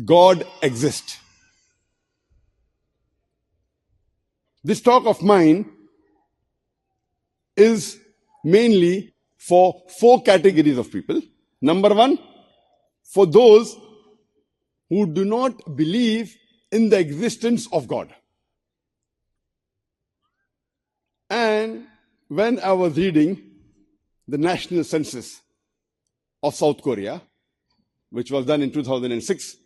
God exists. This talk of mine is mainly for 4 categories of people. Number 1, for those who do not believe in the existence of God. And when I was reading the national census of South Korea, which was done in 2006,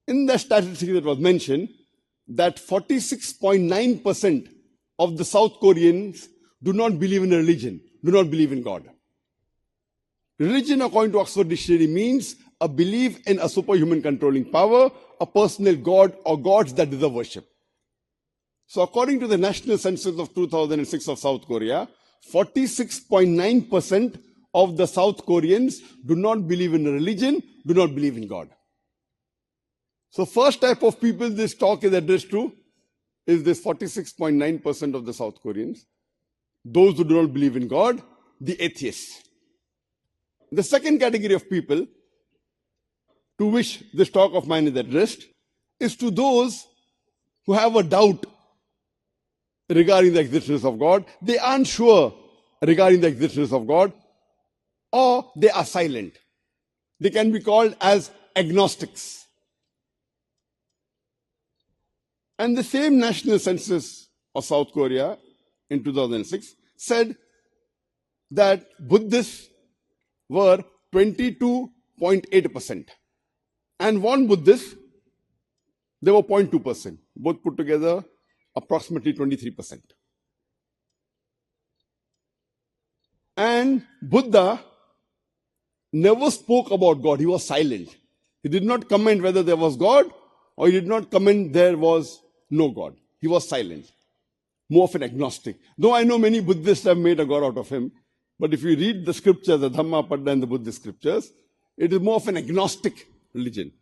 in the statistics it was mentioned that 46.9% of the South Koreans do not believe in a religion, do not believe in God. Religion, according to Oxford Dictionary, means a belief in a superhuman controlling power, a personal God or gods that deserve worship. So according to the national census of 2006 of South Korea, 46.9% of the South Koreans do not believe in a religion, do not believe in God. So first type of people this talk is addressed to is this 46.9% of the South Koreans, those who do not believe in God, the atheists. The second category of people to which this talk of mine is addressed is to those who have a doubt regarding the existence of God. They aren't sure regarding the existence of God, or they are silent. They can be called as agnostics. And the same national census of South Korea in 2006 said that Buddhists were 22.8%. And non-Buddhists, they were 0.2%. Both put together, approximately 23%. And Buddha never spoke about God. He was silent. He did not comment whether there was God, or he did not comment there was no God. He was silent. More of an agnostic. Though I know many Buddhists have made a God out of him, but if you read the scriptures, the Dhammapada and the Buddhist scriptures, it is more of an agnostic religion.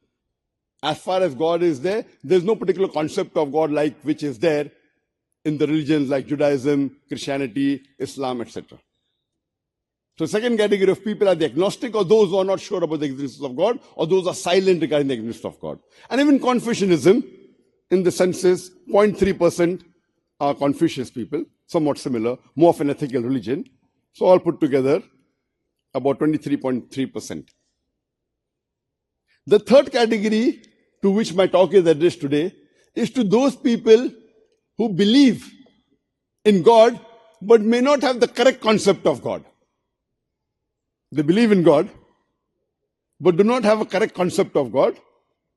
As far as God is there, there's no particular concept of God like which is there in the religions like Judaism, Christianity, Islam, etc. So second category of people are the agnostic, or those who are not sure about the existence of God, or those who are silent regarding the existence of God. And even Confucianism, in the census, 0.3% are Confucius people, somewhat similar, more of an ethical religion. So all put together, about 23.3%. The third category to which my talk is addressed today is to those people who believe in God but may not have the correct concept of God. They believe in God but do not have a correct concept of God.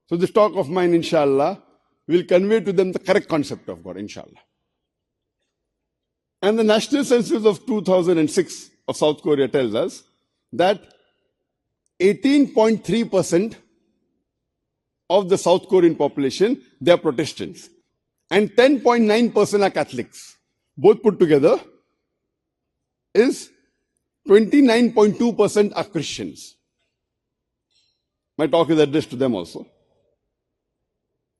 So this talk of mine, inshallah, will convey to them the correct concept of God, inshallah. And the national census of 2006 of South Korea tells us that 18.3% of the South Korean population, they are Protestants. And 10.9% are Catholics. Both put together is 29.2% are Christians. My talk is addressed to them also.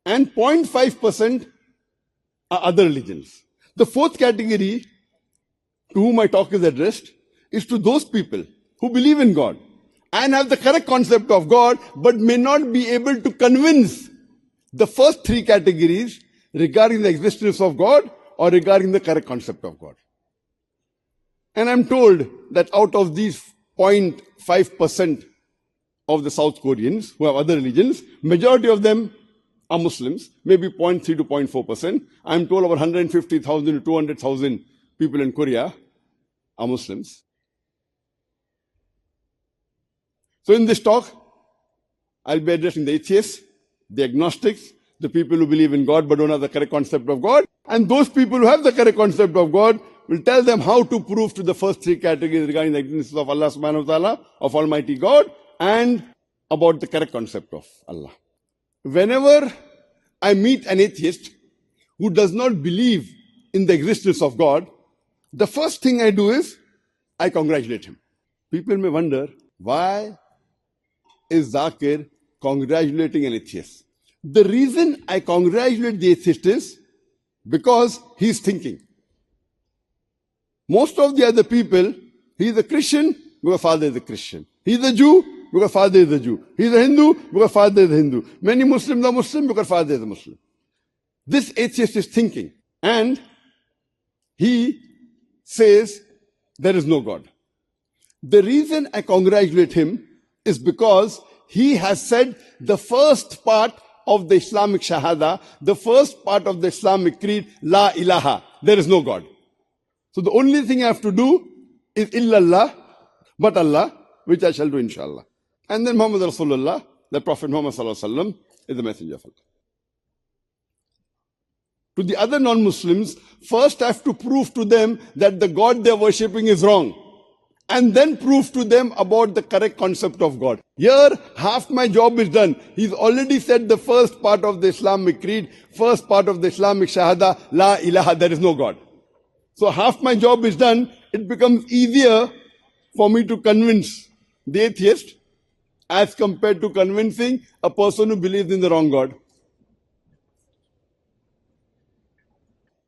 And 0.5% are other religions. The fourth category to whom my talk is addressed is to those people who believe in God and have the correct concept of God, but may not be able to convince the first 3 categories regarding the existence of God or regarding the correct concept of God. And I'm told that out of these 0.5% of the South Koreans who have other religions, majority of them are Muslims, maybe 0.3 to 0.4%. I'm told about 150,000 to 200,000 people in Korea are Muslims. So in this talk, I'll be addressing the atheists, the agnostics, the people who believe in God but don't have the correct concept of God, and those people who have the correct concept of God will tell them how to prove to the first 3 categories regarding the existence of Allah subhanahu wa ta'ala, of Almighty God, and about the correct concept of Allah. Whenever I meet an atheist who does not believe in the existence of God, the first thing I do is I congratulate him. People may wonder, why is Zakir congratulating an atheist? The reason I congratulate the atheist is because he's thinking. Most of the other people, he's a Christian, my father is a Christian. He's a Jew, because father is a Jew. He's a Hindu because father is a Hindu. Many Muslims are Muslim because father is a Muslim. This atheist is thinking, and he says there is no God. The reason I congratulate him is because he has said the first part of the Islamic Shahada, the first part of the Islamic creed, La ilaha, there is no God. So the only thing I have to do is illallah, but Allah, which I shall do inshallah. And then Muhammad Rasulullah, the Prophet Muhammad Sallallahu Alaihi Wasallam, is the messenger of Allah. To the other non-Muslims, first I have to prove to them that the God they are worshipping is wrong. And then prove to them about the correct concept of God. Here, half my job is done. He's already said the first part of the Islamic creed, first part of the Islamic Shahada, La ilaha, there is no God. So half my job is done. It becomes easier for me to convince the atheist as compared to convincing a person who believes in the wrong God.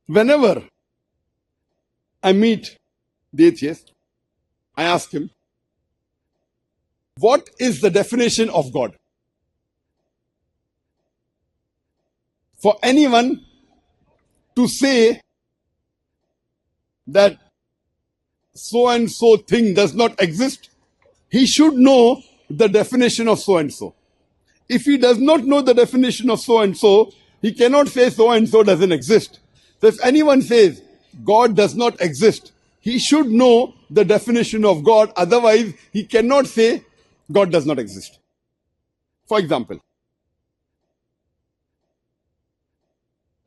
Whenever I meet the atheist, I ask him, what is the definition of God? For anyone to say that so and so thing does not exist, he should know the definition of so and so. If he does not know the definition of so and so, he cannot say so and so doesn't exist. So if anyone says God does not exist, he should know the definition of God. Otherwise, he cannot say God does not exist. For example,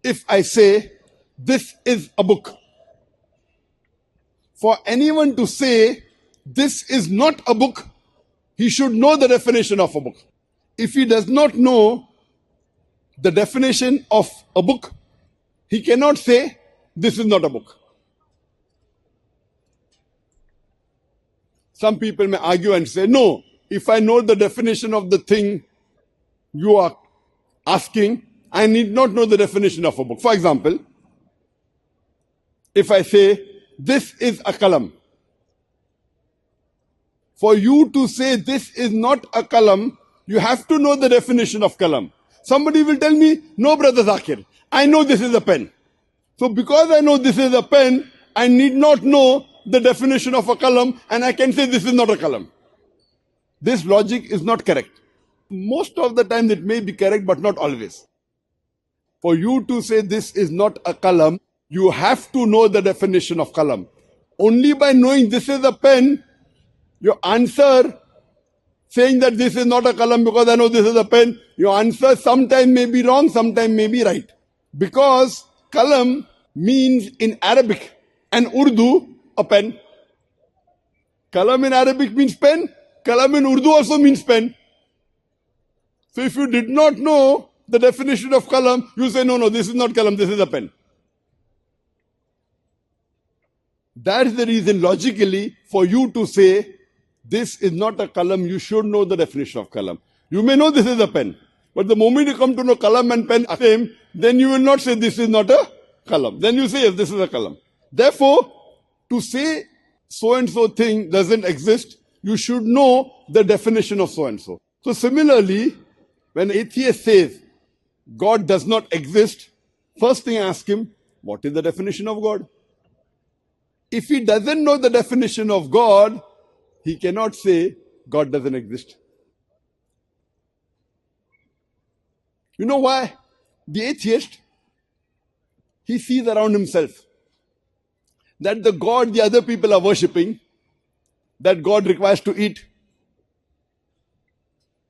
if I say this is a book, for anyone to say this is not a book, he should know the definition of a book. If he does not know the definition of a book, he cannot say this is not a book. Some people may argue and say, no, if I know the definition of the thing you are asking, I need not know the definition of a book. For example, if I say, this is a kalam. For you to say this is not a kalam, you have to know the definition of kalam. Somebody will tell me, no, brother Zakir, I know this is a pen. So because I know this is a pen, I need not know the definition of a kalam, and I can say this is not a kalam. This logic is not correct. Most of the time it may be correct, but not always. For you to say this is not a kalam, you have to know the definition of kalam. Only by knowing this is a pen, your answer saying that this is not a kalam because I know this is a pen, your answer sometime may be wrong, sometime may be right. Because kalam means in Arabic and Urdu, a pen. Kalam in Arabic means pen. Kalam in Urdu also means pen. So if you did not know the definition of kalam, you say, no, this is not kalam, this is a pen. That is the reason logically for you to say this is not a kalam, you should know the definition of kalam. You may know this is a pen, but the moment you come to know kalam and pen are same, then you will not say this is not a kalam. Then you say yes, this is a kalam. Therefore, to say so and so thing doesn't exist, you should know the definition of so and so. So similarly, when atheist says God does not exist, first thing I ask him, what is the definition of God? If he doesn't know the definition of God, he cannot say God doesn't exist. You know why? The atheist, he sees around himself that the God the other people are worshipping, that God requires to eat,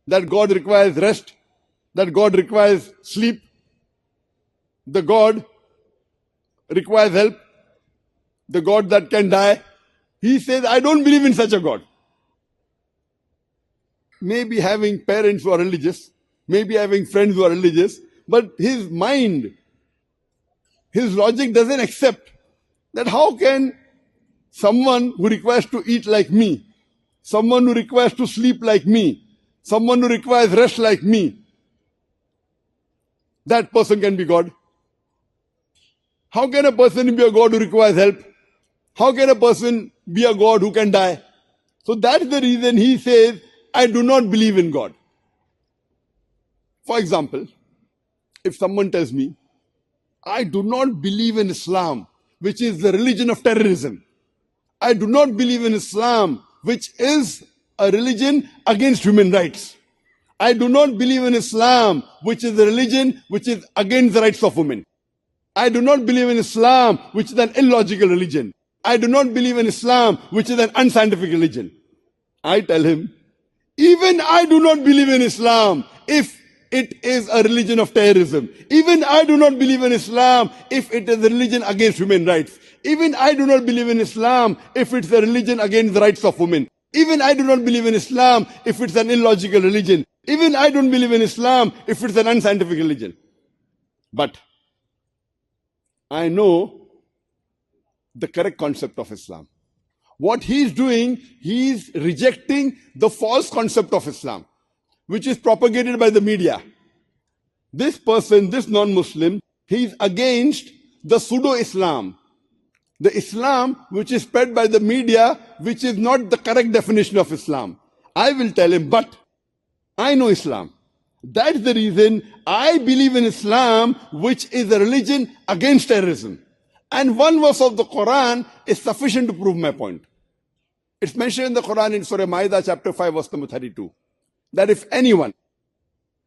that God requires rest, that God requires sleep, the God requires help, the God that can die. He says, I don't believe in such a God. Maybe having parents who are religious, maybe having friends who are religious, but his mind, his logic doesn't accept that how can someone who requires to eat like me, someone who requires to sleep like me, someone who requires rest like me, that person can be God. How can a person be a God who requires help? How can a person be a God who can die? So that's the reason he says I do not believe in God. For example, if someone tells me, I do not believe in Islam, which is the religion of terrorism. I do not believe in Islam, which is a religion against human rights. I do not believe in Islam, which is a religion which is against the rights of women. I do not believe in Islam, which is an illogical religion. I do not believe in Islam, which is an unscientific religion. I tell him, even I do not believe in Islam if it is a religion of terrorism. Even I do not believe in Islam if it is a religion against human rights. Even I do not believe in Islam if it's a religion against the rights of women. Even I do not believe in Islam if it's an illogical religion. Even I don't believe in Islam if it's an unscientific religion. But I know the correct concept of Islam. What he's doing, he's rejecting the false concept of Islam, which is propagated by the media. This person, this non-Muslim, he's against the pseudo-Islam. The Islam which is spread by the media, which is not the correct definition of Islam. I will tell him, but I know Islam. That's the reason I believe in Islam, which is a religion against terrorism. And one verse of the Quran is sufficient to prove my point. It's mentioned in the Quran in Surah Ma'idah chapter 5 verse number 32. That if anyone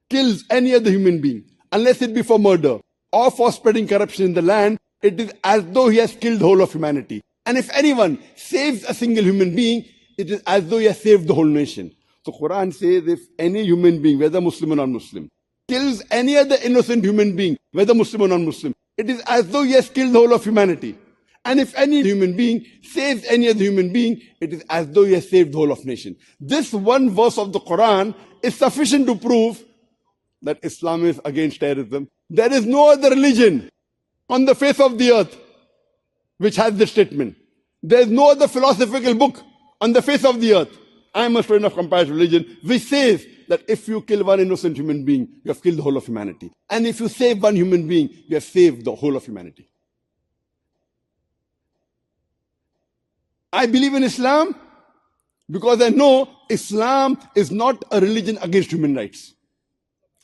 kills any other human being, unless it be for murder or for spreading corruption in the land, it is as though he has killed the whole of humanity. And if anyone saves a single human being, it is as though he has saved the whole nation. So Quran says if any human being, whether Muslim or non-Muslim, kills any other innocent human being, whether Muslim or non-Muslim, it is as though he has killed the whole of humanity. And if any human being saves any other human being, it is as though he has saved the whole of nation. This one verse of the Quran is sufficient to prove that Islam is against terrorism. There is no other religion on the face of the earth which has this statement. There is no other philosophical book on the face of the earth. I am a student of comparative religion, which says that if you kill one innocent human being, you have killed the whole of humanity. And if you save one human being, you have saved the whole of humanity. I believe in Islam because I know Islam is not a religion against human rights.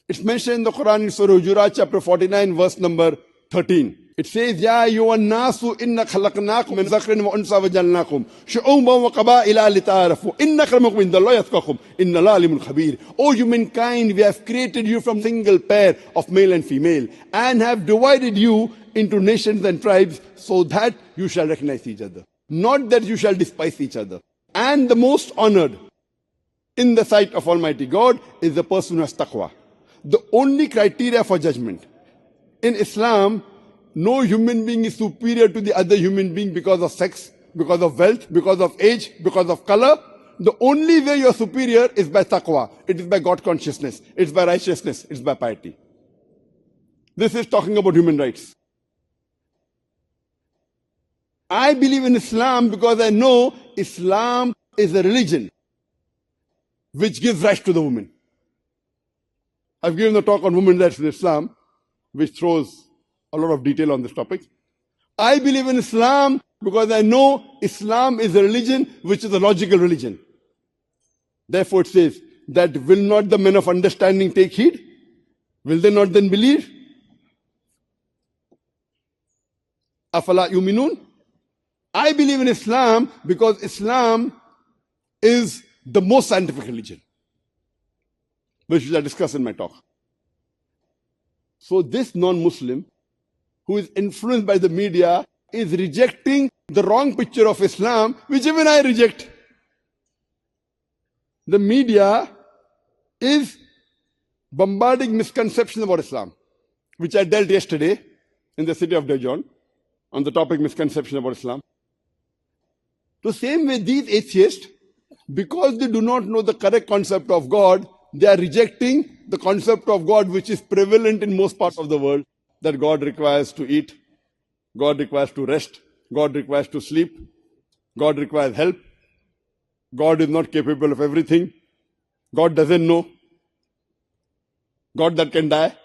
It's mentioned in the Quran in Surah Hujurat chapter 49 verse number 13. It says, Ya ayyuhan nasu inna khalaqnakum min zakrin wa unsa wa jalnakum shu'uban wa qaba'ila lita'arafu inna akramakum indallahi atqakum inna Allaha alimun khabir. O humankind, we have created you from single pair of male and female and have divided you into nations and tribes so that you shall recognize each other, not that you shall despise each other. And the most honored in the sight of Almighty God is the person who has taqwa. The only criteria for judgment. In Islam, no human being is superior to the other human being because of sex, because of wealth, because of age, because of color. The only way you are superior is by taqwa. It is by God consciousness. It's by righteousness. It's by piety. This is talking about human rights. I believe in Islam because I know Islam is a religion which gives rights to the woman. I've given a talk on women's rights in Islam, which throws a lot of detail on this topic. I believe in Islam because I know Islam is a religion which is a logical religion. Therefore it says that will not the men of understanding take heed? Will they not then believe? Afala yuminun? I believe in Islam because Islam is the most scientific religion, which I discuss in my talk. So this non-Muslim who is influenced by the media is rejecting the wrong picture of Islam, which even I reject. The media is bombarding misconceptions about Islam, which I dealt yesterday in the city of Dijon on the topic misconception about Islam. The same way these atheists, because they do not know the correct concept of God, they are rejecting the concept of God which is prevalent in most parts of the world, that God requires to eat, God requires to rest, God requires to sleep, God requires help, God is not capable of everything, God doesn't know, God that can die.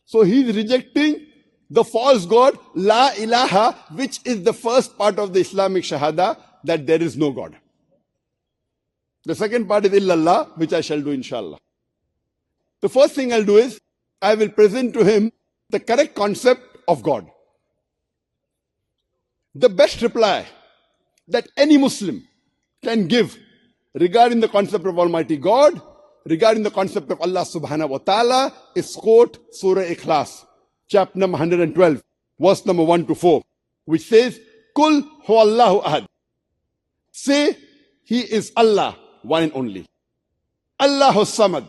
So he is rejecting the false God, La ilaha, which is the first part of the Islamic Shahada, that there is no God. The second part is illallah, which I shall do inshallah. The first thing I'll do is, I will present to him the correct concept of God. The best reply that any Muslim can give regarding the concept of Almighty God, regarding the concept of Allah subhanahu wa ta'ala, is quote Surah Ikhlas, chapter number 112, verse number 1 to 4, which says, Kul huwallahu ahad. Say, He is Allah, one and only. Allahu samad.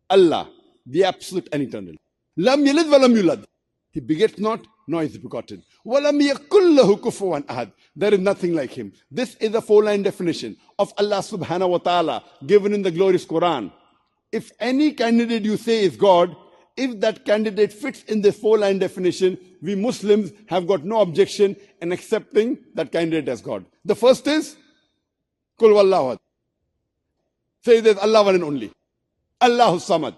Allah, the absolute and eternal. Lam yalid wa lam yulad. He begets not, nor is begotten. Walam yakul lahu kufuwan ahad. There is nothing like him. This is a four-line definition of Allah subhanahu wa ta'ala given in the glorious Quran. If any candidate you say is God, if that candidate fits in this four-line definition, we Muslims have got no objection in accepting that candidate as God. The first is, Kul wallahu ahad. Say there's Allah one and only. Allahu samad.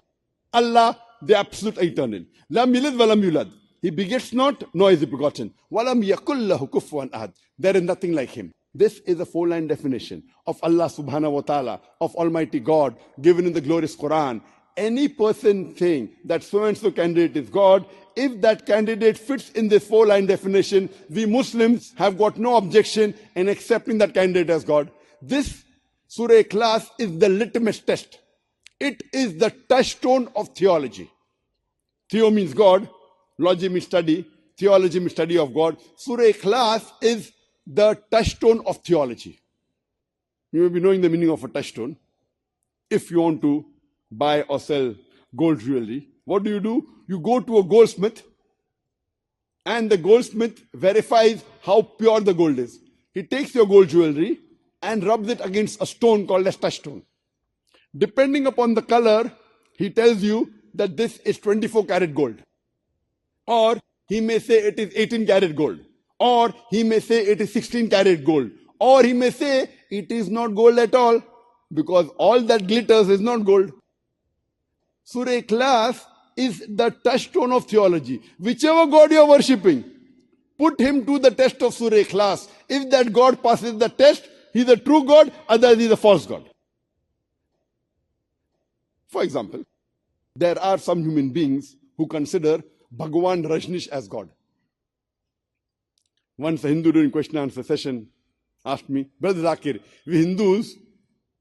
Allah, the absolute eternal. Lam yalid wa lam yulad. He begets not, nor is he begotten. Walam yakul lahu kufuwan ahad. There is nothing like him. This is a four-line definition of Allah subhanahu wa ta'ala, of Almighty God, given in the glorious Quran. Any person saying that so-and-so candidate is God, if that candidate fits in this four-line definition, we Muslims have got no objection in accepting that candidate as God. This Surah Ikhlas is the litmus test. It is the touchstone of theology. Theo means God, logy means study, theology means study of God. Surah Ikhlas is the touchstone of theology. You may be knowing the meaning of a touchstone. If you want to buy or sell gold jewelry, what do? You go to a goldsmith, and the goldsmith verifies how pure the gold is. He takes your gold jewelry and rubs it against a stone called as touchstone. Depending upon the color, he tells you that this is 24 karat gold. Or he may say it is 18 karat gold. Or he may say it is 16 karat gold. Or he may say it is not gold at all, because all that glitters is not gold. Surah Ikhlas is the touchstone of theology. Whichever God you are worshipping, put him to the test of Surah Ikhlas. If that God passes the test, he is a true God, otherwise he is a false God. For example, there are some human beings who consider Bhagwan Rajneesh as God. Once a Hindu during question and answer session asked me, Brother Zakir, we Hindus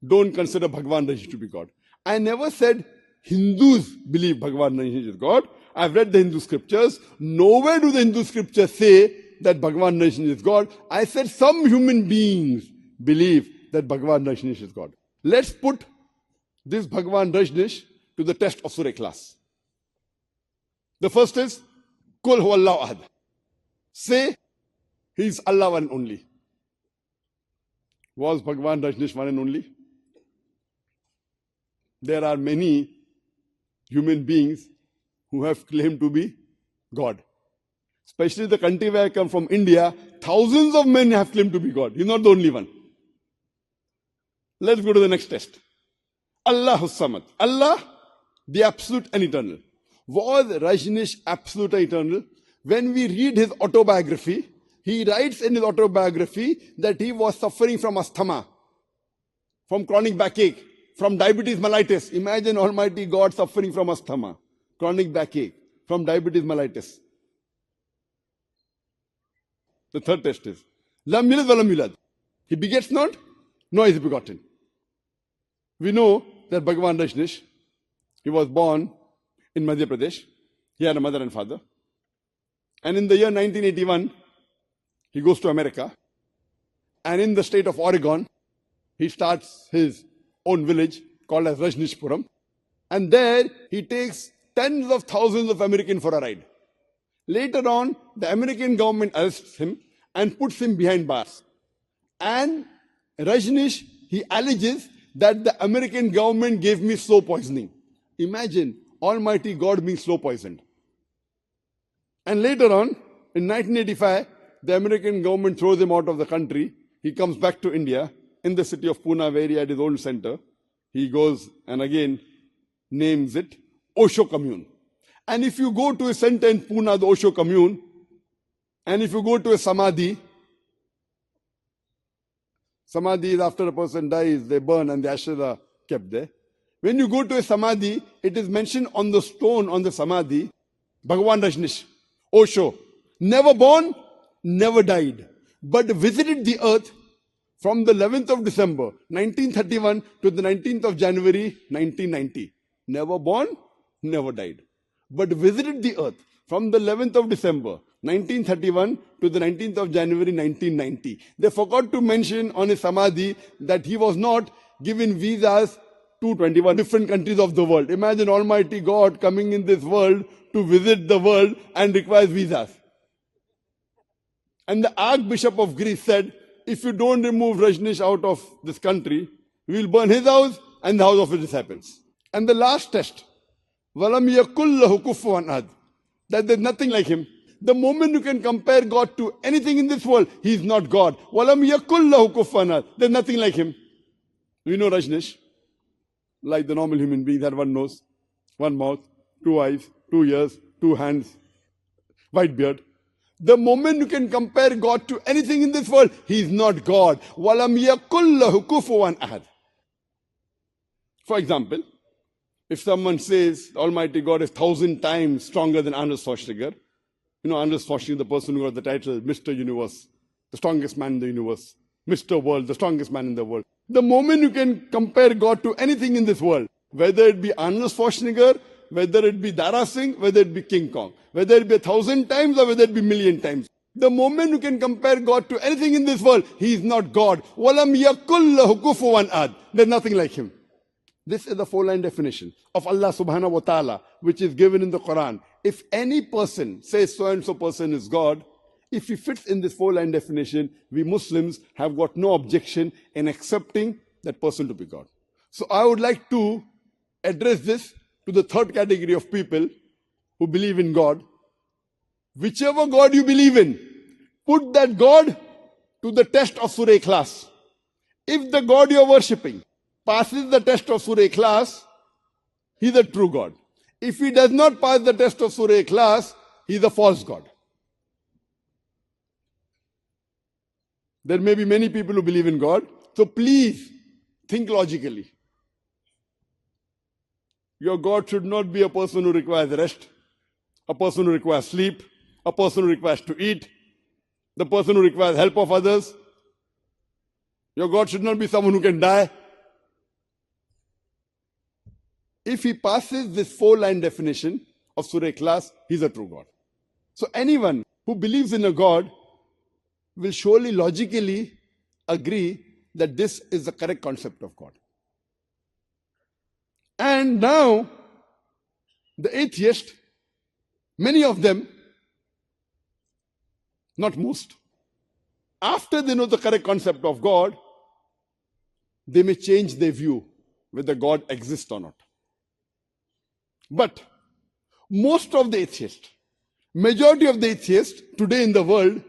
don't consider Bhagwan Rajneesh to be God. I never said Hindus believe Bhagwan Rajneesh is God. I've read the Hindu scriptures. Nowhere do the Hindu scriptures say that Bhagwan Rajneesh is God. I said some human beings believe that Bhagwan Rajneesh is God. Let's put this Bhagwan Rajneesh to the test of Surah Ikhlas. The first is, Kul huwallahu ahad. Say, He is Allah one and only. Was Bhagwan Rajneesh one and only? There are many human beings who have claimed to be God. Especially the country where I come from, India, thousands of men have claimed to be God. He's not the only one. Let's go to the next test. Allahu samad. Allah, the absolute and eternal. Was Rajneesh absolute and eternal? When we read his autobiography, he writes in his autobiography that he was suffering from asthma, from chronic backache, from diabetes mellitus. Imagine Almighty God suffering from asthma, chronic backache, from diabetes mellitus. The third test is, Lam yalid wa lam yulad. He begets not, nor is he begotten. We know that Bhagwan Rajneesh, he was born in Madhya Pradesh. He had a mother and father. And in the year 1981, he goes to America. And in the state of Oregon, he starts his own village called as Rajneeshpuram. And there he takes tens of thousands of Americans for a ride. Later on, the American government arrests him and puts him behind bars. And Rajneesh, he alleges that the American government gave me slow poisoning. Imagine Almighty God being slow poisoned. And later on, in 1985, the American government throws him out of the country. He comes back to India in the city of Pune, where he had his own center. He goes and again names it Osho Commune. And if you go to a center in Pune, the Osho Commune, and if you go to a Samadhi, Samadhi is after a person dies, they burn and the ashes are kept there. When you go to a Samadhi, it is mentioned on the stone on the Samadhi, Bhagavan Rajneesh, Osho, never born, never died, but visited the earth from the 11th of December 1931 to the 19th of January 1990. Never born, never died, but visited the earth from the 11th of December 1931 to the 19th of January 1990. They forgot to mention on his Samadhi that he was not given visas to 21 different countries of the world. Imagine Almighty God coming in this world to visit the world and requires visas. And the Archbishop of Greece said, if you don't remove Rajneesh out of this country, we will burn his house and the house of his disciples. And the last test, وَلَمْ يَكُلْ لَهُ كُفُوًا أَحَدٌ, that there's nothing like him. The moment you can compare God to anything in this world, he is not God. وَلَمْ يَكُلْ لَهُ كُفُوًا أَحَدٌ, there's nothing like him. We know Rajneesh, like the normal human being, had one nose, one mouth, two eyes, 2 ears, 2 hands, white beard. The moment you can compare God to anything in this world, he is not God. وَلَمْ يَكُلْ لَهُ كُفُوًا أَحَدٌ. For example, if someone says Almighty God is 1,000 times stronger than Arnold Schwarzenegger, you know Arnold Schwarzenegger, the person who got the title Mr. Universe, the strongest man in the universe, Mr. World, the strongest man in the world. The moment you can compare God to anything in this world, whether it be Arnold Schwarzenegger, whether it be Dara Singh, whether it be King Kong, whether it be 1,000 times or whether it be 1,000,000 times. The moment you can compare God to anything in this world, he is not God. وَلَمْ يَكُلْ لَهُ كُفُوًا أَحَدٌ. There's nothing like him. This is the 4-line definition of Allah subhanahu wa ta'ala, which is given in the Quran. If any person says so and so person is God, if he fits in this 4-line definition, we Muslims have got no objection in accepting that person to be God. So I would like to address this to the third category of people who believe in God. Whichever God you believe in, put that God to the test of Surah Ikhlas. If the God you are worshipping passes the test of Surah Ikhlas, he is a true God. If he does not pass the test of Surah Ikhlas, he is a false God. There may be many people who believe in God, so please think logically. Your God should not be a person who requires rest, a person who requires sleep, a person who requires to eat, the person who requires help of others. Your God should not be someone who can die. If he passes this 4-line definition of Surah Ikhlas, he's a true God. So anyone who believes in a God will surely logically agree that this is the correct concept of God. And now, the atheist, many of them, not most, after they know the correct concept of God, they may change their view whether God exists or not. But most of the atheists, majority of the atheists today in the world,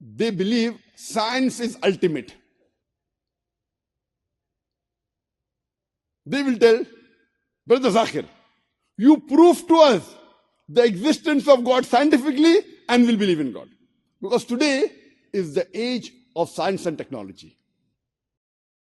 they believe science is ultimate. They will tell, Brother Zakir, you prove to us the existence of God scientifically and we'll believe in God. Because today is the age of science and technology.